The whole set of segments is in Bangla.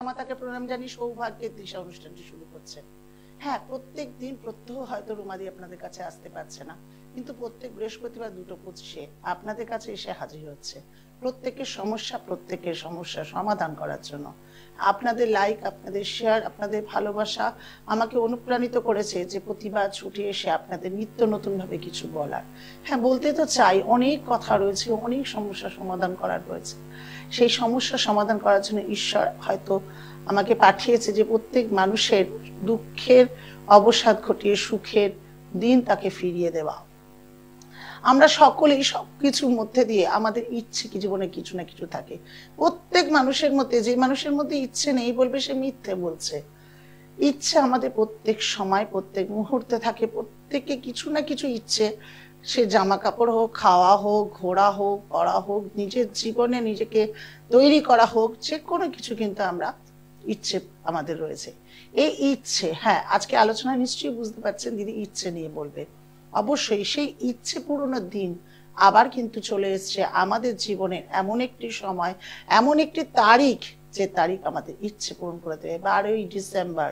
মাতাকে প্রণাম জানি সৌভাগ্যের দিশা অনুষ্ঠানটি শুরু করছে। হ্যাঁ, প্রত্যেক দিন প্রত্যহ হয়তো রুমাদি আপনাদের কাছে আসতে পারছে না, কিন্তু প্রত্যেক বৃহস্পতিবার 2:25 আপনাদের কাছে এসে হাজির হচ্ছে প্রত্যেকের সমস্যা সমাধান করার জন্য। আপনাদের লাইক, আপনাদের শেয়ার, আপনাদের ভালোবাসা আমাকে অনুপ্রাণিত করেছে যে প্রতিবার ছুটে এসে আপনাদের নিত্য নতুন ভাবে কিছু বলার। হ্যাঁ, বলতে তো চাই, অনেক কথা রয়েছে, অনেক সমস্যা সমাধান করার রয়েছে। সেই সমস্যা সমাধান করার জন্য ঈশ্বর হয়তো আমাকে পাঠিয়েছে যে প্রত্যেক মানুষের দুঃখের অবসাদ ঘটিয়ে সুখের দিন তাকে ফিরিয়ে দেওয়া। আমরা সকলেই সবকিছুর মধ্যে দিয়ে আমাদের ইচ্ছে কি জীবনে কিছু না কিছু থাকে। প্রত্যেক মানুষের মধ্যে, যে মানুষের মধ্যে ইচ্ছে নেই বলবে সে মিথ্যে বলছে। ইচ্ছে আমাদের প্রত্যেক সময় প্রত্যেক মুহূর্তে থাকে। প্রত্যেকে কিছু না কিছু ইচ্ছে, সে জামা কাপড় হোক, খাওয়া হোক, ঘোরা হোক, পড়া হোক, নিজের জীবনে নিজেকে তৈরি করা হোক, যে কোনো কিছু কিন্তু আমরা ইচ্ছে আমাদের রয়েছে। এই ইচ্ছে, হ্যাঁ, আজকে আলোচনা নিশ্চয়ই বুঝতে পারছেন দিদি ইচ্ছে নিয়ে বলবে। অবশ্যই সেই ইচ্ছে পূরণের দিন আবার কিন্তু চলে এসছে আমাদের জীবনে। এমন একটি সময়, এমন একটি তারিখ, যে তারিখ আমাদের ইচ্ছে পূরণ করে দেবে। 12ই ডিসেম্বর,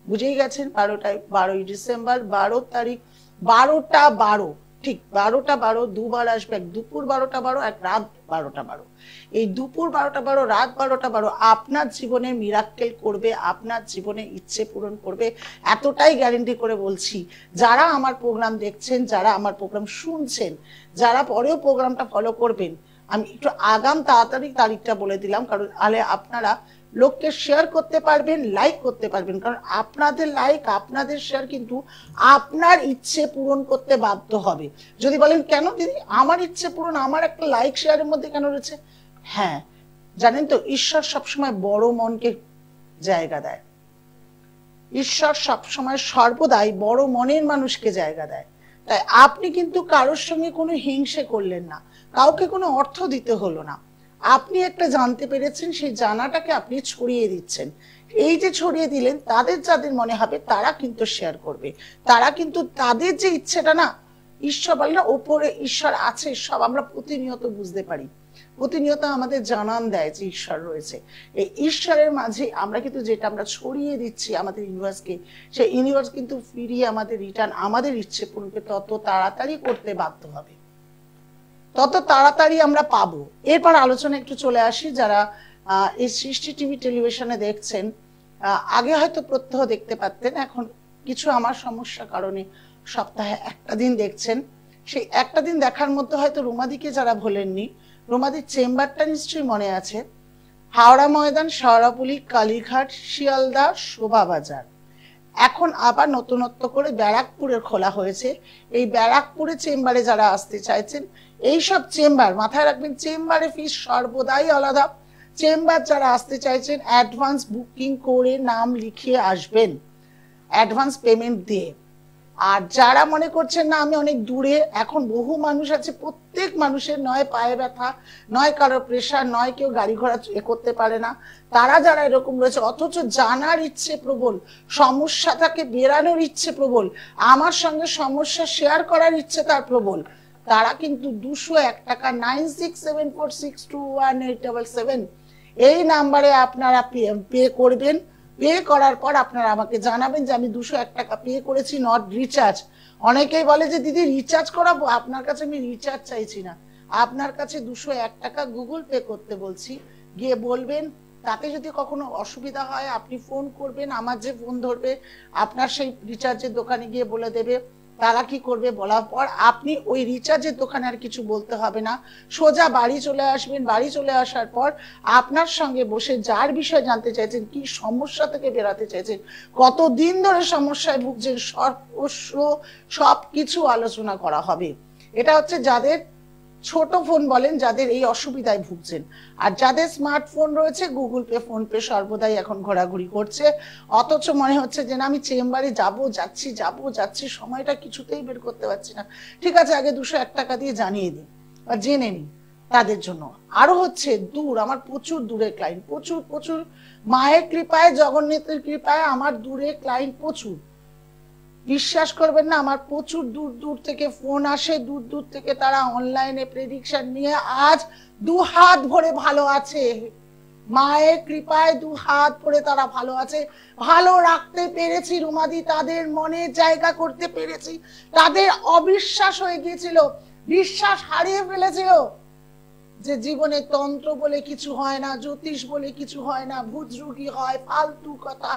বুঝেই গেছেন, 12ই ডিসেম্বর, 12 তারিখ, 12টা 12, ঠিক 12টা 12 দুবার আসবে। এক দুপুর 12টা 12, এক রাত 12টা 12। এই দুপুর 12টা 12, রাত 12টা 12 আপনার জীবনে মিরাক্কেল করবে, আপনার জীবনে ইচ্ছে পূরণ করবে, এতটাই গ্যারেন্টি করে বলছি। যারা আমার প্রোগ্রাম দেখছেন, যারা আমার প্রোগ্রাম শুনছেন, যারা পরেও প্রোগ্রামটা ফলো করবেন, আমি একটু আগাম তাড়াতাড়ি তারিখটা বলে দিলাম, কারণ আলে আপনারা লোককে শেয়ার করতে পারবেন, লাইক করতে পারবেন, কারণ আপনাদের লাইক, আপনাদের শেয়ার কিন্তু আপনার ইচ্ছে পূরণ করতে বাধ্য হবে। যদি বলেন কেন দিদি আমার ইচ্ছে পূরণ আমার একটা লাইক শেয়ারের মধ্যে কেন রয়েছে? হ্যাঁ, জানেন তো, ঈশ্বর সবসময় বড় মনকে জায়গা দেয়। ঈশ্বর সবসময় সর্বদাই বড় মনের মানুষকে জায়গা দেয়। তাই আপনি কিন্তু কারোর সঙ্গে কোনো হিংসে করলেন না, কাউকে কোনো অর্থ দিতে হলো না। আপনি একটা জানতে পেরেছেন, সেই জানাটাকে আপনি ছড়িয়ে দিচ্ছেন। এই যে ছড়িয়ে দিলেন, তাদের যাদের মনে হবে তারা কিন্তু শেয়ার করবে, তারা কিন্তু তাদের যে ইচ্ছেটা না, ঈশ্বর বলে না ওপরে ঈশ্বর আছে, সব আমরা প্রতিনিয়ত বুঝতে পারি, প্রতিনিয়ত আমাদের জানান দেয় যে ঈশ্বর রয়েছে। এই ঈশ্বরের মাঝে আমরা কিন্তু যেটা আমরা ছড়িয়ে দিচ্ছি আমাদের ইউনিভার্সকে, সেই ইউনিভার্স কিন্তু ফিরিয়ে আমাদের রিটার্ন আমাদের ইচ্ছে পূরণকে তত তাড়াতাড়ি করতে বাধ্য হবে, তত তাড়াতাড়ি আমরা পাবো। এরপর আলোচনা একটু চলে আসি। যারা এই সৃষ্টি টিভি টেলিভিশনে দেখছেন, আগে হয়তো প্রত্যহ দেখতে পারতেন, এখন কিছু আমার সমস্যার কারণে সপ্তাহে একটা দিন দেখছেন। সেই একটা দিন দেখার মধ্যে হয়তো রুমাদিকে যারা ভোলেননি, রুমাদির চেম্বারটা নিশ্চয়ই মনে আছে। হাওড়া ময়দান, শেওড়াফুলি, কালীঘাট, শিয়ালদা, শোভাবাজার। এখন আবার নতুনত্ব করে ব্যারাকপুরের খোলা হয়েছে। এই ব্যারাকপুরে চেম্বারে যারা আসতে চাইছেন, এইসব চেম্বার মাথায় রাখবেন, চেম্বারে ফিস সর্বদাই আলাদা। চেম্বার যারা আসতে চাইছেন অ্যাডভান্স বুকিং করে নাম লিখিয়ে আসবেন, অ্যাডভান্স পেমেন্ট দিয়ে। আর যারা মনে করছেন না আমি অনেক দূরে, এখন বহু মানুষ আছে, প্রত্যেক মানুষের নয় পায়ে ব্যথা, নয় কারো প্রেশার, নয় কেউ গাড়ি ঘোড়া করতে পারে না, তারা যারা এরকম রয়েছে অথচ জানার ইচ্ছে প্রবল, সমস্যা থেকে বেরানোর ইচ্ছে প্রবল, আমার সঙ্গে সমস্যা শেয়ার করার ইচ্ছে তার প্রবল, তারা কিন্তু 201 টাকা 9674621877 এই নাম্বারে আপনারা পে করবেন। পে করার পর আপনারা আমাকে জানাবেন যে আমি 201 টাকা পে করেছি, নট রিচার্জ। অনেকেই বলে যে দিদি রিচার্জ করাবো, আপনার কাছে আমি রিচার্জ চাইছি না, আপনার কাছে 201 টাকা গুগল পে করতে বলছি। গিয়ে বলবেন, তাতে যদি কখনো অসুবিধা হয় আপনি ফোন করবেন, আমার যে ফোন ধরবে আপনার সেই রিচার্জের দোকানে গিয়ে বলে দেবে। তারা কি করবে, বলার পর আপনি ওই রিচার্জের দোকানে আর কিছু বলতে হবে না, সোজা বাড়ি চলে আসবেন। বাড়ি চলে আসার পর আপনার সঙ্গে বসে যার বিষয়ে জানতে চাইছেন, কি সমস্যা থেকে বেরাতে চাইছেন, কতদিন ধরে সমস্যায় ভুগছেন, সর্বস্ব সবকিছু আলোচনা করা হবে। এটা হচ্ছে যাদের ছোট ফোন বলেন, যাদের এই অসুবিধায় ভুগছেন। আর যাদের স্মার্টফোন রয়েছে, গুগল পে, ফোন পে সর্বদাই এখন ঘোরাঘুরি করছে, অথচ মনে হচ্ছে যে না আমি চেম্বারে যাচ্ছি, সময়টা কিছুতেই বের করতে পারছি না। ঠিক আছে, আগে 201 টাকা দিয়ে জানিয়ে দিই বা জেনে নিই তাদের জন্য। আরো হচ্ছে দূর, আমার প্রচুর দূরের ক্লায়েন্ট, প্রচুর মায়ের কৃপায়, জগন্নাথের কৃপায় আমার দূরের ক্লায়েন্ট প্রচুর। বিশ্বাস করবেন না, আমার প্রচুর দূর দূর থেকে ফোন আসে, দূর দূর থেকে তারা অনলাইনে প্রেডিকশন নিয়ে আজ 2 হাত ভরে ভালো আছে। মায়ের কৃপায় দু হাত পরে তারা ভালো আছে, ভালো রাখতে পেরেছি রুমাদি, তাদের মনে জায়গা করতে পেরেছি। তাদের অবিশ্বাস হয়ে গিয়েছিল, বিশ্বাস হারিয়ে ফেলেছিল যে জীবনে তন্ত্র বলে কিছু হয় না, জ্যোতিষ বলে কিছু হয় না, ভূত রুগী হয়, ফালতু কথা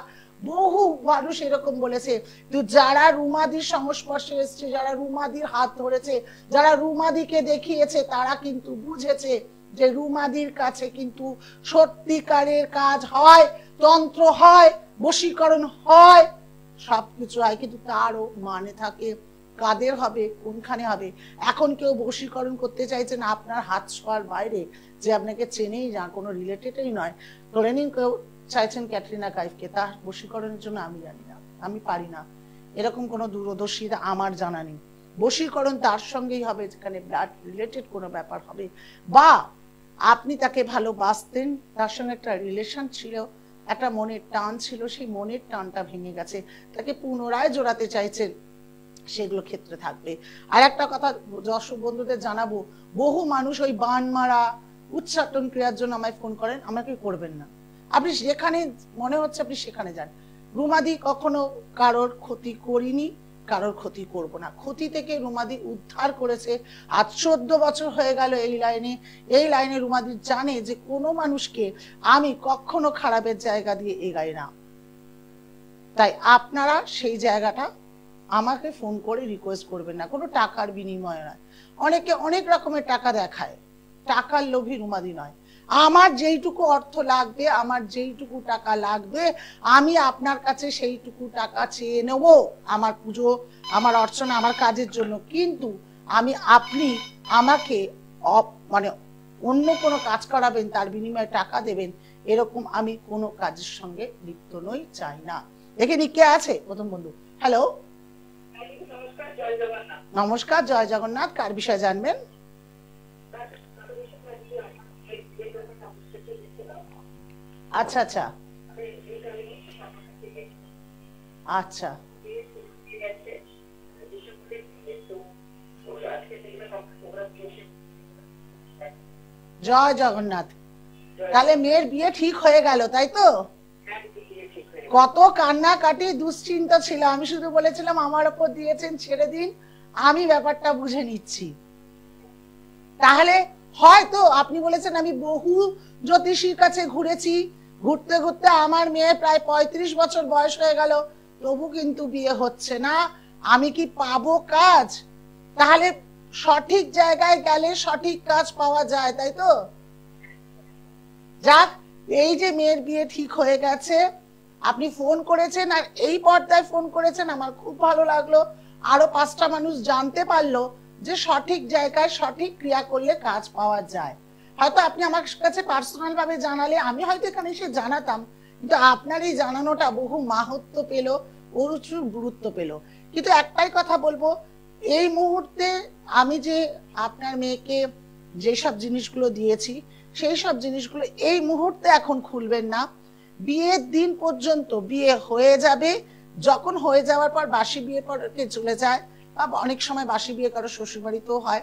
বহু মানুষ এরকম বলেছে। তো যারা রুমাদির সংস্পর্শে এসছে, যারা রুমাদির হাত ধরেছে, যারা রুমাদিকে দেখিয়েছে, তারা কিন্তু বুঝেছে যে রুমাদির কাছে কিন্তু সত্যিকারের কাজ হয়, তন্ত্র হয়, বশীকরণ হয়, সবকিছু হয়, কিন্তু তারও মানে থাকে। কাদের হবে, কোনখানে হবে। এখন কেউ বশীকরণ করতে চাইছে না আপনার হাত ছোঁয়ার বাইরে, যে আপনাকে চেনেই না, কোনো রিলেটেডই নয়। ধরে নিন কেউ চাইছেন ক্যাটরিনা কাইফকে, তার বশীকরণের জন্য আমি জানি না, আমি পারি না, এরকম কোনো দূরদর্শীরা আমার জানা নেই। বশীকরণ তার সঙ্গেই হবে যেখানে ব্লাড রিলেটেড কোনো ব্যাপার হবে, বা আপনি তাকে ভালোবাসতেন, তার সঙ্গে একটা রিলেশন ছিল, একটা মনের টান ছিল, সেই মনের টানটা ভেঙে গেছে, তাকে পুনরায় জোড়াতে চাইছেন, সেগুলো ক্ষেত্রে থাকবে। আর একটা কথা দর্শক বন্ধুদের জানাবো, বহু মানুষ ওই বান মারা উচ্চাটন ক্রিয়ার জন্য আমায় ফোন করেন, আমাকে করবেন না। আপনি যেখানে মনে হচ্ছে আপনি সেখানে যান। রুমাদি কখনো কারোর ক্ষতি করিনি, কারোর ক্ষতি করব না। ক্ষতি থেকে রুমাদি উদ্ধার করেছে। আজ 14 বছর হয়ে গেল এই লাইনে রুমাদি জানে যে কোনো মানুষকে আমি কখনো খারাপের জায়গা দিয়ে এগাই না। তাই আপনারা সেই জায়গাটা আমাকে ফোন করে রিকোয়েস্ট করবেন না, কোনো টাকার বিনিময়ে নয়। অনেকে অনেক রকমের টাকা দেখায়, টাকার লোভী রুমাদি নয়। আমার যেইটুকু অর্থ লাগবে, আমার যেইটুকু টাকা লাগবে, আমি আপনার কাছে সেইটুকু টাকা চেয়ে নেব, আমার পুজো, আমার অর্চনা, আমার কাজের জন্য। কিন্তু আপনি আমাকে মানে অন্য কোনো কাজ করাবেন, তার বিনিময়ে টাকা দেবেন, এরকম আমি কোনো কাজের সঙ্গে লিপ্ত নই, চাই না। দেখে নি কে আছে প্রথম বন্ধু। হ্যালো, নমস্কার, জয় জগন্নাথ। কার বিষয়ে জানবেন? আচ্ছা আচ্ছা আচ্ছা, জয় জগন্নাথ। তাহলে মেয়ের বিয়ে ঠিক হয়ে গেল, তাই তো? কত কান্নাকাটি দুশ্চিন্তা ছিল, আমি শুধু বলেছিলাম আমার ওপর দিয়েছেন, ছেড়ে দিন, আমি ব্যাপারটা বুঝে নিচ্ছি। তাহলে হয়তো আপনি বলেছেন আমি বহু জ্যোতিষীর কাছে ঘুরেছি, ঘুরতে ঘুরতে আমার মেয়ে প্রায় 35 বছর বয়স হয়ে গেল, তবু কিন্তু বিয়ে হচ্ছে না, আমি কি পাবো কাজ? তাহলে সঠিক জায়গায় গেলে সঠিক কাজ পাওয়া যায়, তাই তো? যাক, এই যে মেয়ের বিয়ে ঠিক হয়ে গেছে, আপনি ফোন করেছেন আর এই পর্দায় ফোন করেছেন, আমার খুব ভালো লাগলো। আরো 5টা মানুষ জানতে পারলো যে সঠিক জায়গায় সঠিক ক্রিয়া করলে কাজ পাওয়া যায়। হয়তো আপনি আমার কাছে পার্সোনাল ভাবে জানালে আমি হয়তো এখানে এসে জানাতাম, কিন্তু আপনার এই জানানোটা বহু মাহাত্ম্য পেল, প্রচুর গুরুত্ব পেল। কিন্তু একটাই কথা বলবো, এই মুহূর্তে আমি যে আপনার মেয়েকে যেসব জিনিসগুলো দিয়েছি, সেই সব জিনিসগুলো এই মুহূর্তে এখন খুলবেন না। বিয়ের দিন পর্যন্ত, বিয়ে হয়ে যাবে, যখন হয়ে যাওয়ার পর বাসি বিয়ে পরকে চলে যায়, বা অনেক সময় বাসি বিয়ে কারো শ্বশুর বাড়িতেও হয়,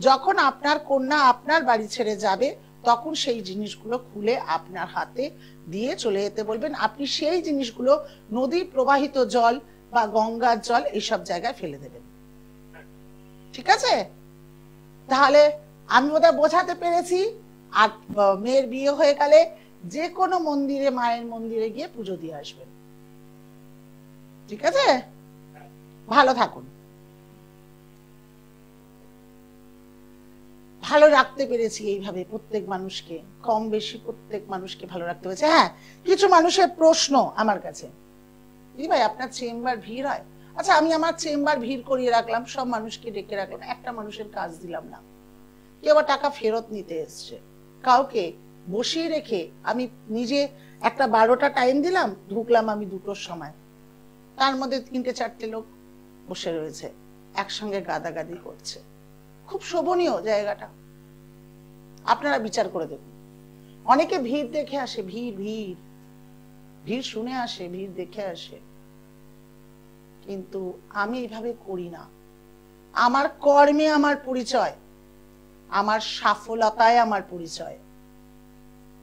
যখন আপনার কন্যা আপনার বাড়ি ছেড়ে যাবে, তখন সেই জিনিসগুলো খুলে আপনার হাতে দিয়ে চলে যেতে বলবেন। আপনি সেই জিনিসগুলো নদী প্রবাহিত জল বা গঙ্গার জল এইসব জায়গায় ফেলে দেবেন, ঠিক আছে? তাহলে আমি বোধহয় বোঝাতে পেরেছি। আর মেয়ের বিয়ে হয়ে গেলে যে কোনো মন্দিরে, মায়ের মন্দিরে গিয়ে পুজো দিয়ে আসবেন, ঠিক আছে? ভালো থাকুন। ভালো রাখতে পেরেছি এইভাবে প্রত্যেক মানুষকে, কম বেশি প্রত্যেক মানুষকে ভালো রাখতে পেরেছি। হ্যাঁ, কিছু মানুষের প্রশ্ন আমার কাছে, দিদি ভাই আপনার চেম্বার ভিড় হয়? আচ্ছা, আমি আমার চেম্বার ভিড় করিয়ে রাখলাম, সব মানুষকে ডেকে রাখলাম, একটা মানুষের কাজ দিলাম না। কেউ টাকা ফেরত নিতে এসছে, কাউকে বসিয়ে রেখে আমি নিজে একটা 12টা টাইম দিলাম, ঢুকলাম আমি 2টোর সময়, তার মধ্যে 3-4টে লোক বসে রয়েছে, একসঙ্গে গাদাগাদি করছে। খুব শোভনীয় জায়গাটা, আপনারা বিচার করে দেখুন। অনেকে ভিড় দেখে আসে, ভিড় ভিড় ভিড় শুনে আসে, ভিড় দেখে আসে, কিন্তু আমি এইভাবে করি না। আমার কর্মে আমার পরিচয়, আমার সফলতায় আমার পরিচয়,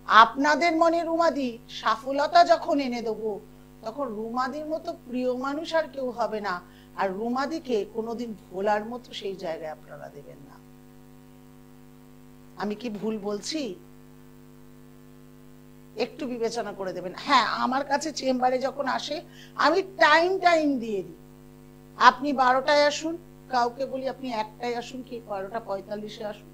আপনাদের মনে রুমাদি সফলতা যখন এনে দেবো, তখন রুমাদির মতো প্রিয় মানুষ আর কেউ হবে না। আর রুমাদিকে কোনোদিন ভোলার মতো সেই জায়গায় আপনারা দেবেন না। আমি কি ভুল বলছি? একটু বিবেচনা করে দেবেন। হ্যাঁ, আমার কাছে চেম্বারে যখন আসে আমি টাইম দিয়ে দিই। আপনি 12টায় আসুন, কাউকে বলি আপনি 1টায় আসুন, কি 12:45-এ আসুন।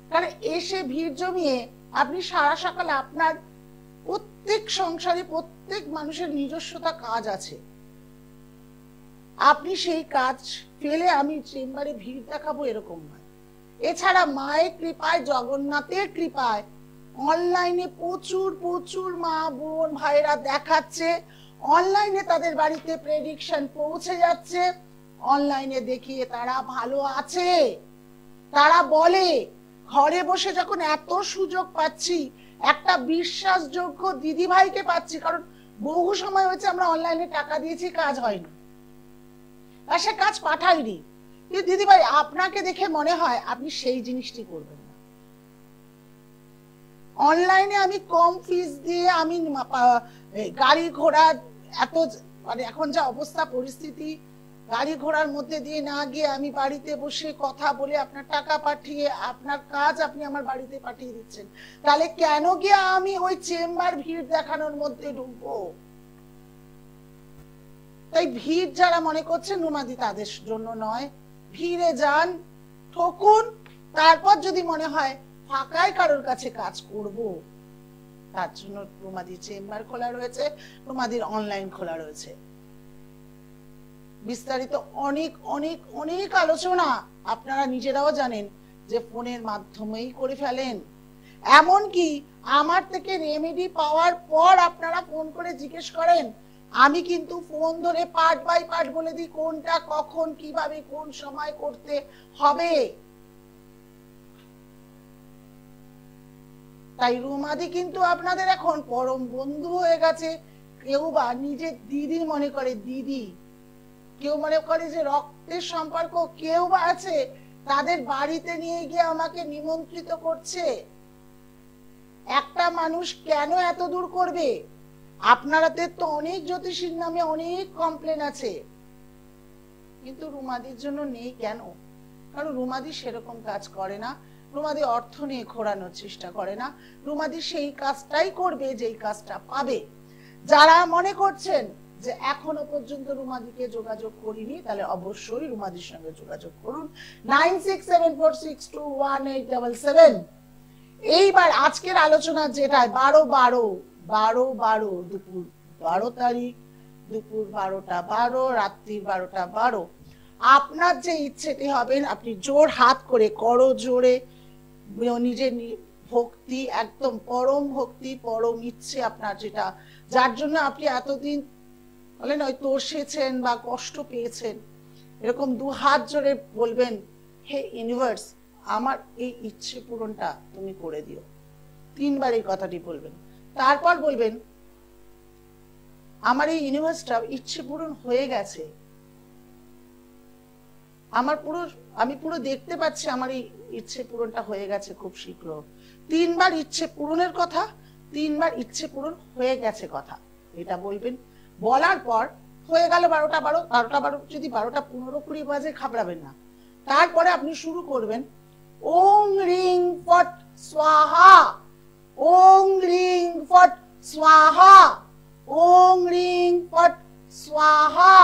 কারণ এসে ভিড় জমিয়ে আপনি সারা সকালে আপনার প্রত্যেক সংসারে প্রত্যেক মানুষের নিজস্বতা কাজ আছে, আপনি সেই কাজ ফেলে আমি চেম্বারে ভিড় দেখাবো এরকম নয়। এছাড়া মায়ের কৃপায়, জগন্নাথের কৃপায় অনলাইনে প্রচুর প্রচুর মা বোন ভাইরা দেখাচ্ছে, অনলাইনে তাদের বাড়িতে প্রেডিকশন পৌঁছে যাচ্ছে, অনলাইনে দেখিয়ে তারা ভালো আছে। তারা বলে ঘরে বসে যখন এত সুযোগ পাচ্ছি, একটা বিশ্বাসযোগ্য দিদি ভাইকে পাচ্ছি, কারণ বহু সময় হয়েছে আমরা অনলাইনে টাকা দিয়েছি, কাজ হয়নি, আর সে কাজ পাঠাইনি, কিন্তু দিদি ভাই আপনাকে দেখে মনে হয় আপনি সেই জিনিসটি করবেন না। অনলাইনে আমি কম ফিস দিয়ে আমি গাড়ি ঘোড়া এত মানে এখন যা অবস্থা পরিস্থিতি, গাড়ি ঘোড়ার মধ্যে দিয়ে না গিয়ে আমি বাড়িতে বসে কথা বলে আপনার টাকা পাঠিয়ে আপনার কাজ আপনি আমার বাড়িতে পাঠিয়ে দিচ্ছেন, তাহলে কেন গিয়ে আমি ওই চেম্বার ভিড় দেখানোর মধ্যে ঢুকবো? তাই ভিড় যারা মনে করছেন রুমাদি তাদের জন্য নয়। ভিড়ে যান, ঠকুন, তারপর যদি মনে হয় ফাঁকায় কারোর কাছে কাজ করব, তার জন্য রুমাদির চেম্বার খোলা রয়েছে, রুমাদির অনলাইন খোলা রয়েছে। বিস্তারিত অনেক অনেক অনেক আলোচনা আপনারা নিজেরাও জানেন যে ফোনের মাধ্যমেই করে ফেলেন। এমনকি আমার থেকে রেমেডি পাওয়ার পর আপনারা ফোন করে জিজ্ঞেস করেন, আমি কিন্তু ফোন ধরে পার্ট বাই পার্ট বলে দিই কোনটা কখন কিভাবে কোন সময় করতে হবে। তাই রুমাদি কিন্তু আপনাদের এখন পরম বন্ধু হয়ে গেছে। কেউ বা নিজের দিদি মনে করে দিদি, কেউ মনে করে যে রক্তের সম্পর্ক, কেউ বা আছে তাদের বাড়িতে নিয়ে গিয়ে আমাকে নিমন্ত্রিত করছে। একটা মানুষ কেন এত দূর করবে? আপনাদের তো অনেক জ্যোতিষীর নামে অনেক কমপ্লেন আছে, কিন্তু রুমাদির জন্য নেই কেন? কারণ রুমাদি সেরকম কাজ করে না, রুমাদি অর্থ নিয়ে ঘোরানোর চেষ্টা করে না, রুমাদি সেই কাজটাই করবে যেই কাজটা পাবে। যারা মনে করছেন যে এখনো পর্যন্ত রুমাদিকে যোগাযোগ করিনি, তাহলে অবশ্যই রুমাদির সঙ্গে যোগাযোগ করুন 9674621877। এইবার আজকের আলোচনা যেটা 12/12 দুপুর 12 তারিখ, দুপুর 12টা 12, রাত্রি 12টা 12, আপনার যে ইচ্ছেটি হবেন আপনি জোর হাত করে করো জোরে নিজের ভক্তি, একদম পরম ভক্তি পরম ইচ্ছে আপনার যেটা, যার জন্য আপনি এতদিন বলেন ওই তর্ষেছেন বা কষ্ট পেয়েছেন, এরকম দু হাত জোরে বলবেন, হে ইউনিভার্স আমার এই ইচ্ছে পূরণটা তুমি করে দিও। 3বার এই কথাটি বলবেন, তারপর বলবেন আমার এই ইউনিভার্সটা ইচ্ছে পূরণ হয়ে গেছে, আমি পুরো দেখতে পাচ্ছি আমার এই ইচ্ছে পূরণটা হয়ে গেছে খুব শীঘ্র। 3বার ইচ্ছে পূরণের কথা, 3বার ইচ্ছে পূরণ হয়ে গেছে কথা এটা বলবেন। বলার পর হয়ে গেল 12টা 12 যদি 12টা 15-20 বাজে ঘাবড়াবেন না। তারপরে আপনি শুরু করবেন ওং রিং ফট স্বাহা, ওং রিং ফট স্বাহা, ওং রিং ফট স্বাহা।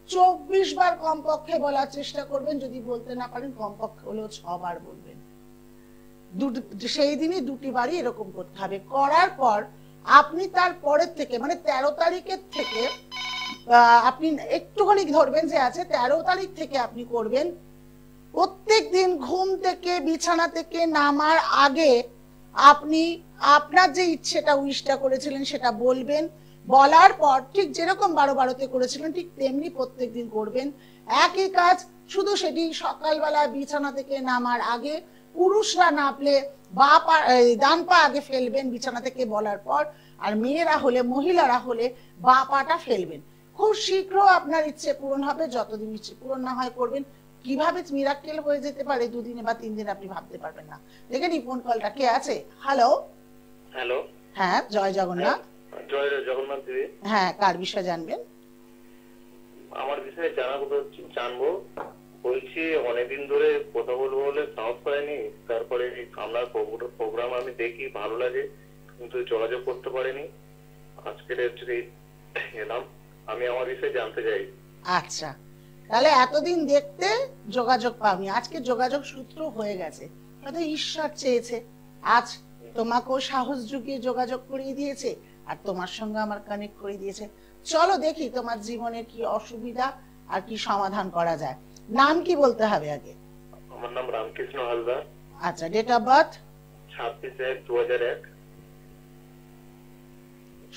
24 বার কমপক্ষে বলার চেষ্টা করবেন, যদি বলতে না পারেন কমপক্ষে হলেও 6 বার বলবেন। সেই দিনই 2টি বারই এরকম করতে হবে। করার পর আপনি তার পরের থেকে মানে 13 তারিখের থেকে আপনি একটুখানি ধরবেন যে আছে 13 তারিখ থেকে আপনি করবেন প্রত্যেক দিন ঘুম থেকে বিছানা থেকে নামার আগে আপনি আপনার যে ইচ্ছেটা উইশটা করেছিলেন সেটা বলবেন। বলার পর ঠিক যেরকম 12/12-তে করেছিলেন ঠিক তেমনি প্রত্যেকদিন করবেন একই কাজ, শুধু সেটি সকালবেলা বিছানা থেকে নামার আগে। পুরুষরা নাপলে ডান পা আগে ফেলবেন বিছানা থেকে বলার পর, আর মেয়েরা হলে মহিলারা হলে বা পাটা ফেলবেন। খুব শীঘ্র আপনার ইচ্ছে পূরণ হবে। যতদিন ইচ্ছে পূরণ না হয় করবেন। কিভাবে মিরাক্কেল হয়ে যেতে পারে 2 দিনে বা 3 দিনে আপনি ভাবতে পারবেন না। দেখেন ফোন কলটা কে আছে। Hello hello. হ্যাঁ, জয় জগন্নাথ। জয় জগন্নাথ দিদি। হ্যাঁ, কার বিষয়ে জানবেন? আমার বিষয়ে জানবো বলছি, অনেকদিন ধরে কথা বলবো বলে সাহস পাইনি। তারপরে আপনার প্রোগ্রাম আমি দেখি, ভালো লাগে, কিন্তু যোগাযোগ করতে পারিনি। আজকের এলাম, আমি আমার বিষয়ে জানতে চাই। আচ্ছা, তাহলে এতদিন দেখতে যোগাযোগ পাওনি, আজকে যোগাযোগ সূত্র হয়ে গেছে। হয়তো ঈশ্বর চেয়েছে আজ তোমাকেও সাহস জুগিয়ে যোগাযোগ করিয়ে দিয়েছে, আর তোমার সঙ্গে আমার কানেক্ট করে দিয়েছে। চলো দেখি তোমার জীবনে কি অসুবিধা আর কি সমাধান করা যায়। নাম কি বলতে হবে আগে? আমার নাম রামকৃষ্ণ হালদার। আচ্ছা, ডেট অফ বার্থ? 26/1/2001।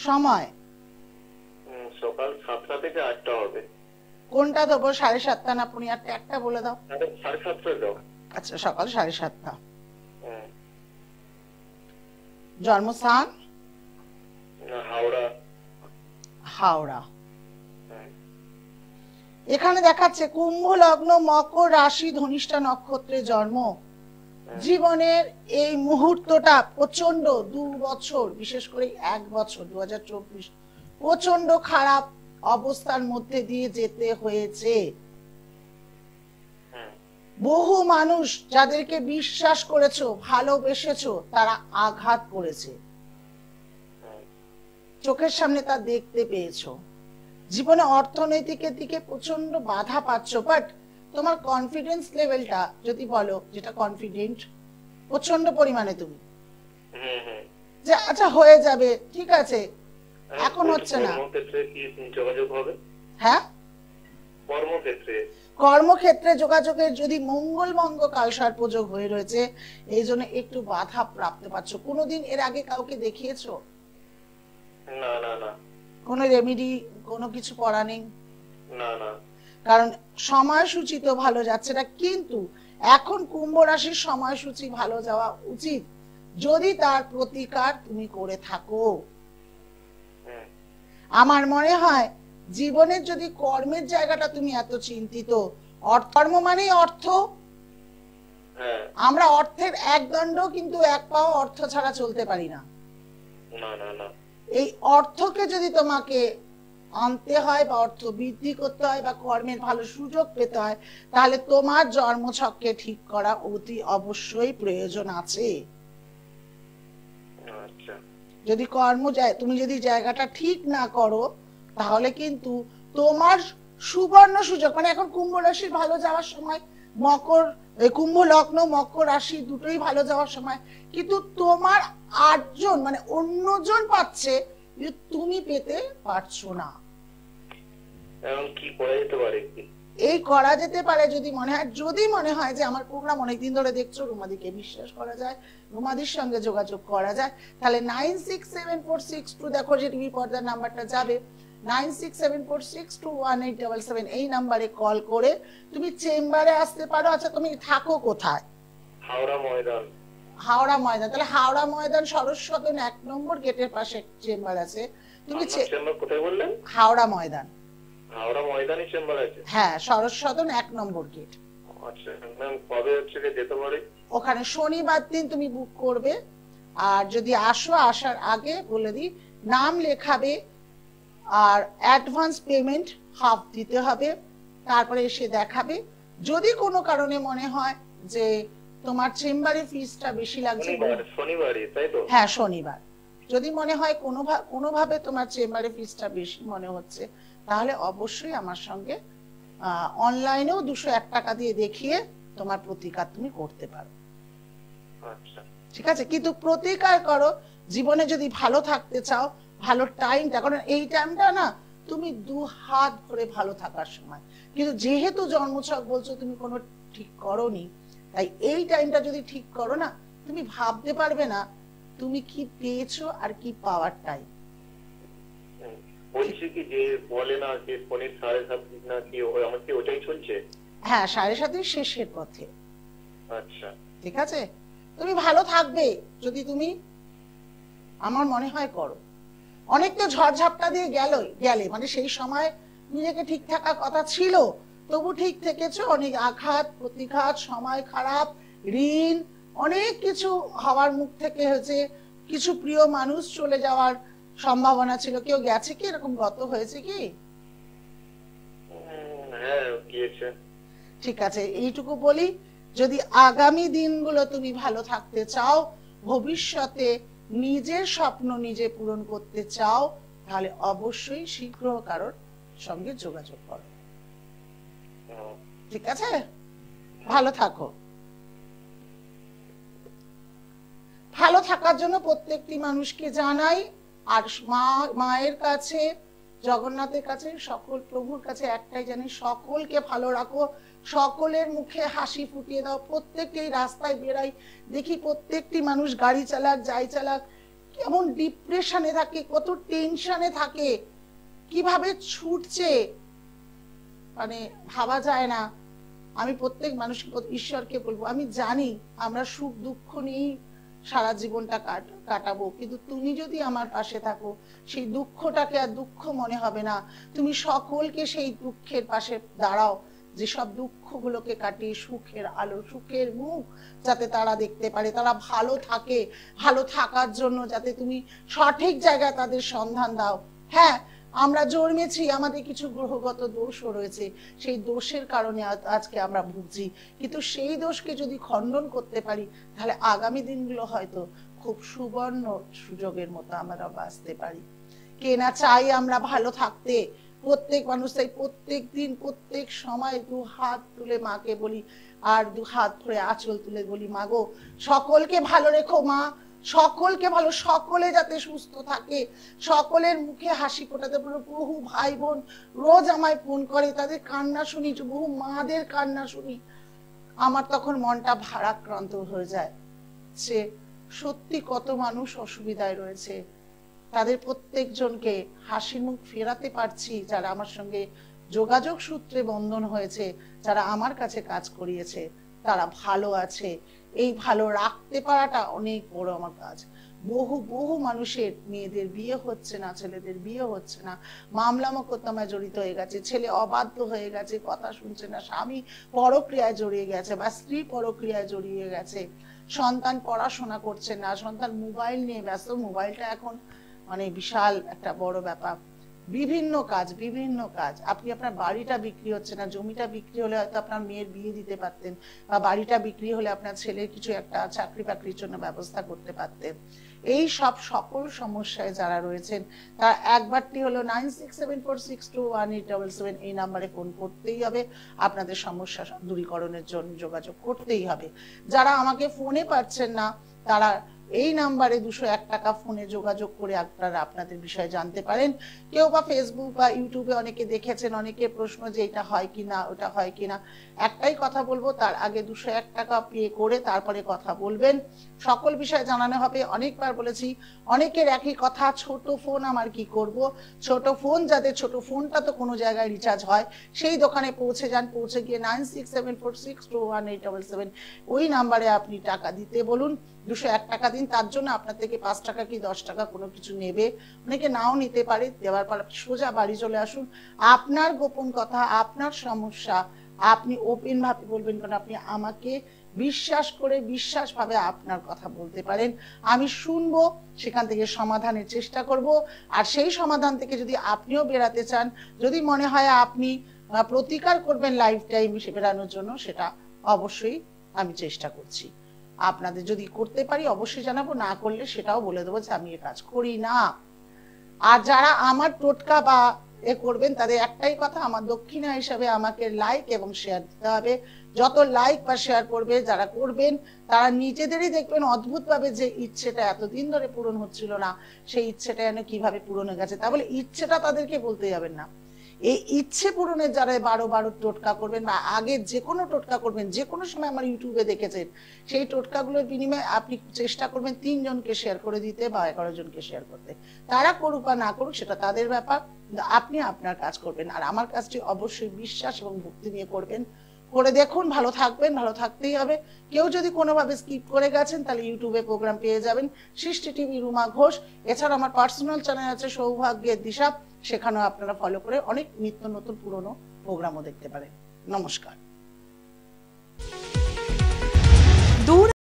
সময়? সকাল 7টা থেকে 8টা হবে। কোনটা দেবো, 7:30 না 8:30? একটা বলে দাও। 7:30 দাও। আচ্ছা, সকাল 7:30। জন্মস্থান? হাওড়া। হাওড়া। এখানে দেখাচ্ছে কুম্ভ লগ্ন, মকর রাশি, ধনিষ্ঠা নক্ষত্রে জন্ম। জীবনের এই মুহূর্তটা প্রচন্ড 2 বছর, বিশেষ করে 1 বছর 2024 প্রচন্ড খারাপ অবস্থার মধ্যে দিয়ে যেতে হয়েছে। বহু মানুষ যাদেরকে বিশ্বাস করেছো, ভালোবেসেছো, তারা আঘাত করেছে, চোখের সামনে তা দেখতে পেয়েছো। জীবনে অর্থনৈতিকের দিকে প্রচন্ড বাধা পাচ্ছ, বাট তোমার কনফিডেন্স লেভেলটা যদি বলো, যেটা কনফিডেন্ট প্রচন্ড পরিমাণে তুমি, যে আচ্ছা হয়ে যাবে, ঠিক আছে, এখন হচ্ছে না। কর্মক্ষেত্রে কি যোগাযোগ হবে? হ্যাঁ, কর্মক্ষেত্রে যোগাযোগের যদি মঙ্গল কালসর্পযোগ হয়ে রয়েছে, এই জন্য একটু বাধা প্রাপ্ত পাচ্ছ। কোনোদিন এর আগে কাউকে দেখিয়েছো? না না না। কোনো রেমেডি, কোনো কিছু পড়া নেই? না না। কারণ সময়সূচি তো ভালো যাচ্ছে না, কিন্তু এখন কুম্ভ রাশির সময়সূচি ভালো যাওয়া উচিত যদি তার প্রতিকার তুমি করে থাকো। আমার মনে হয় জীবনের যদি কর্মের জায়গাটা তুমি এত চিন্তিত, কর্ম মানেই অর্থ। আমরা অর্থের একদণ্ড, কিন্তু এক পাও অর্থ ছাড়া চলতে পারি না। এই অর্থকে যদি তোমাকে আনতে হয় বা অর্থ বৃদ্ধি করতে হয় বা কর্মের ভালো সুযোগ পেতে হয়, তাহলে তোমার জন্মছককে ঠিক করা অতি অবশ্যই প্রয়োজন আছে। যদি তুমি যদি জায়গাটা ঠিক না করো, তাহলে কিন্তু তোমার সুবর্ণ সুযোগ, মানে এখন কুম্ভ রাশির ভালো যাওয়ার সময়, কুম্ভ লগ্ন মকর রাশি দুটোই ভালো যাওয়ার সময়, কিন্তু তোমার 8 জন মানে অন্যজন পাচ্ছে, তুমি পেতে পারছো না। কি করা যেতে পারে? এই করা যেতে পারে, যদি মনে হয় যে আমার প্রোগ্রাম অনেকদিন ধরে দেখছো, রুমাদিকে বিশ্বাস করা যায়, রুমাদির সঙ্গে যোগাযোগ করা যায়, তাহলে 967462, দেখো যে টিভি পর্দার নাম্বারটা যাবে, 9674621877, এই নাম্বারে কল করে তুমি চেম্বারে আসতে পারো। আচ্ছা, তুমি থাকো কোথায়? হাওড়া ময়দান। হাওড়া ময়দান, তাহলে হাওড়া ময়দান সরস্বতন 1 নম্বর গেটের পাশে চেম্বার আছে। তুমি চেম্বার কোথায় বললেন? হাওড়া ময়দান। হাওড়া ময়দানে চেম্বার আছে? হ্যাঁ, সরস্বতন 1 নম্বর গেট। আচ্ছা ম্যাম, কবে হচ্ছে যেতে পারি? ওখানে শনিবার দিন তুমি বুক করবে, আর যদি আসার আগে বলে দিই, নাম লেখাবে আর অ্যাডভান্স পেমেন্ট হাফ দিতে হবে, তারপরে এসে দেখাবে। যদি কোনো কারণে মনে হয় যে তোমার চেম্বারে ফিসটা বেশি লাগছে, শনিবারই তাই তো? হ্যাঁ, শনিবার। যদি মনে হয় কোনোভাবে তোমার চেম্বারে ফিসটা বেশি মনে হচ্ছে, তাহলে অবশ্যই আমার সঙ্গে অনলাইনেও 201 টাকা দিয়ে দেখিয়ে তোমার প্রতিকার তুমি করতে পারো। আচ্ছা, ঠিক আছে, কিন্তু প্রতিকার করো। জীবনে যদি ভালো থাকতে চাও, ভালো টাইমটা, কারণ এই টাইমটা না তুমি 2 হাত ভরে ভালো থাকার সময়, কিন্তু যেহেতু জন্মছক বলছো তুমি কোনো ঠিক করোনি, তাই এই টাইমটা যদি ঠিক করো না, তুমি ভাবতে পারবে না তুমি কি পেয়েছো আর কি পাওয়ার টাইম। বলছি কি যে বলে না যে ফোনের 7:30 না কি আমার কি ওটাই চলছে? হ্যাঁ, 7:30 শেষের পথে। আচ্ছা, ঠিক আছে, তুমি ভালো থাকবে যদি তুমি, আমার মনে হয় করো। অনেক তো ঝড়ঝাপটা দিয়ে গেলে, মানে সেই সময় নিজেকে ঠিক থাকার কথা ছিল, তবু ঠিক থেকেছো। অনেক আঘাত প্রতিঘাত, সময় খারাপ, ঋণ, অনেক কিছু হওয়ার মুখ থেকে হয়েছে, কিছু প্রিয় মানুষ চলে যাওয়ার সম্ভাবনা ছিল, কেউ গেছে কি, এরকম গত হয়েছে কি? হ্যাঁ গিয়েছে। ঠিক আছে, এইটুকু বলি, যদি আগামী দিনগুলো তুমি ভালো থাকতে চাও, ভবিষ্যতে নিজের স্বপ্ন নিজে পূরণ করতে চাও, তাহলে অবশ্যই শীঘ্র কারোর সঙ্গে যোগাযোগ করো। ঠিক আছে, ভালো থাকো। ভালো থাকার জন্য প্রত্যেকটি মানুষকে জানাই, আর মায়ের কাছে, জগন্নাথের কাছে, সকল প্রভুর কাছে একটাই জানি, সকলকে ভালো রাখো, সকলের মুখে হাসি ফুটিয়ে দাও। প্রত্যেকটি রাস্তায় বেরাই দেখি প্রত্যেকটি মানুষ গাড়ি চালাক যাই চালাক কেমন ডিপ্রেশনে থাকে, কত টেনশনে থাকে, কিভাবে ছুটছে, মানে ভাবা যায় না। আমি প্রত্যেক মানুষকে, ঈশ্বরকে বলবো, আমি জানি আমরা সুখ দুঃখ নিয়েই সারা জীবনটা কাটাবো, কিন্তু তুমি যদি আমার পাশে থাকো, সেই দুঃখটাকে আর দুঃখ মনে হবে না। তুমি সকলকে সেই দুঃখের পাশে দাঁড়াও, যেসব দুঃখগুলোকে কাটিয়ে সুখের আলো, সুখের মুখ যাতে তারা দেখতে পারে, তারা ভালো থাকে। ভালো থাকার জন্য যাতে তুমি সঠিক জায়গায় তাদের সন্ধান দাও। হ্যাঁ, আমরা জন্মেছি, আমাদের কিছু গ্রহগত দোষও রয়েছে, সেই দোষের কারণে আজকে আমরা ভুগছি, কিন্তু সেই দোষকে যদি খণ্ডন করতে পারি, তাহলে আগামী দিনগুলো হয়তো খুব সুবর্ণ সুযোগের মতো আমরা বাঁচতে পারি। কে না চাই আমরা ভালো থাকতে? প্রত্যেক মানুষ চাই। প্রত্যেক দিন প্রত্যেক সময় দু হাত তুলে মাকে বলি, আর দু হাত ধরে আঁচল তুলে বলি, মা গো সকলকে ভালো রেখো মা, সকলকে ভালো, সকলে যাতে সুস্থ থাকে, সকলের মুখে হাসি ফোটাতে পারো। বহু ভাই বোন রোজ আমায় ফোন করে, তাদের কান্না শুনি, বহু মাদের কান্না শুনি, আমার তখন মনটা ভারাক্রান্ত হয়ে যায়। সে সত্যি কত মানুষ অসুবিধায় রয়েছে, তাদের প্রত্যেকজনকে হাসি মুখ ফেরাতে পারছি, যারা আমার সঙ্গে যোগাযোগ সূত্রে বন্ধন হয়েছে, যারা আমার কাছে কাজ করিয়েছে, তারা ভালো আছে। এই ভালো রাখতে পারাটা অনেক বড় আমার কাজ। বহু বহু মানুষের মেয়েদের বিয়ে হচ্ছে না, ছেলেদের বিয়ে হচ্ছে না, মামলা মোকদ্দমায় জড়িত হয়ে গেছে, ছেলে অবাধ্য হয়ে গেছে, কথা শুনছে না, স্বামী পরক্রিয়ায় জড়িয়ে গেছে বা স্ত্রী পরক্রিয়ায় জড়িয়ে গেছে, সন্তান পড়াশোনা করছে না, সন্তান মোবাইল নিয়ে ব্যস্ত। মোবাইলটা এখন মানে বিশাল একটা বড় ব্যাপার। বিভিন্ন কাজ, আপনি আপনার বাড়িটা বিক্রি হচ্ছে না, জমিটা বিক্রি হলে হয়তো আপনার মেয়ের বিয়ে দিতে পারতেন, বা বাড়িটা বিক্রি হলে আপনার ছেলের কিছু একটা চাকরি বাকরির জন্য ব্যবস্থা করতে পারতেন। এই সব সকল সমস্যায় যারা রয়েছেন, তারা একবারটি হলো 9674621877 এই নাম্বারে ফোন করতেই হবে, আপনাদের সমস্যা দূরীকরণের জন্য যোগাযোগ করতেই হবে। যারা আমাকে ফোনে পাচ্ছেন না, তারা এই নাম্বারে 201 টাকা ফোনে যোগাযোগ করে আপনারা আপনাদের বিষয়ে জানতে পারেন। কেউ বা ফেসবুক বা ইউটিউবে অনেকে দেখেছেন, অনেকের প্রশ্ন যে এটা হয় কিনা, ওটা হয় কিনা। একটাই কথা বলবো, তার আগে 201 টাকা পে করে তারপরে কথা বলবেন, সকল বিষয় জানানো হবে। অনেকবার বলেছি, অনেকের একই কথা, ছোট ফোন আমার কি করব, ছোট ফোন যাদের, ছোট ফোনটা তো কোনো জায়গায় রিচার্জ হয়, সেই দোকানে পৌঁছে যান, পৌঁছে গিয়ে 9674621877 ওই নাম্বারে আপনি টাকা দিতে বলুন, 201 টাকা দিন। তার জন্য আপনার থেকে 5 টাকা কি 10 টাকা কোনো কিছু নেবে, অনেকে নাও নিতে পারে। দেওয়ার পর সোজা বাড়ি চলে আসুন, আপনার গোপন কথা, আপনার সমস্যা আপনি ওপেন ভাবে বলবেন, কারণ আপনি আমাকে বিশ্বাস করে, বিশ্বাস ভাবে আপনার কথা বলতে পারেন, আমি শুনবো, সেখান থেকে সমাধানের চেষ্টা করব। আর সেই সমাধান থেকে যদি আপনিও বেরাতে চান, যদি মনে হয় আপনি প্রতিকার করবেন লাইফ টাইম বেরানোর জন্য, সেটা অবশ্যই আমি চেষ্টা করছি। আপনাদের যদি করতে পারি অবশ্যই জানাবো, না করলে সেটাও বলে দেবো যে আমি এ কাজ করি না। আর যারা আমার টোটকা বা এ করবেন, তাদের একটাই কথা, আমার দক্ষিণা হিসাবে আমাকে লাইক এবং শেয়ার দিতে হবে। যত লাইক বা শেয়ার করবে, যারা করবেন, তারা নিজেদেরই দেখবেন অদ্ভুতভাবে যে ইচ্ছেটা এতদিন ধরে পূরণ হচ্ছিল না, সেই ইচ্ছেটা যেন কিভাবে পূরণ হয়ে গেছে। তাহলে ইচ্ছেটা তাদেরকে বলতে যাবেন না, এই ইচ্ছে পূরণের যারা 12 টোটকা করবেন, বা আগে যে কোনো টোটকা করবেন, যে কোনো সময় আমার ইউটিউবে দেখেছেন, সেই টোটকাগুলোর বিনিময়ে আপনি চেষ্টা করবেন 3 জনকে শেয়ার করে দিতে বা 11 জনকে শেয়ার করতে। তারা করুক বা না করুক সেটা তাদের ব্যাপার, আপনি আপনার কাজ করবেন। আর আমার কাজটি অবশ্যই বিশ্বাস এবং ভক্তি নিয়ে করবেন, করে দেখুন, ভালো থাকবেন, ভালো থাকতেই হবে। কেউ যদি কোনোভাবে স্কিপ করে গেছেন, তাহলে ইউটিউবে প্রোগ্রাম পেয়ে যাবেন, সৃষ্টি টিভি রুমা ঘোষ। এছাড়া আমার পার্সোনাল চ্যানেল আছে সৌভাগ্যের দিশা, সেখানেও আপনারা ফলো করে অনেক নিত্য নতুন পুরনো প্রোগ্রামও দেখতে পারেন। নমস্কার।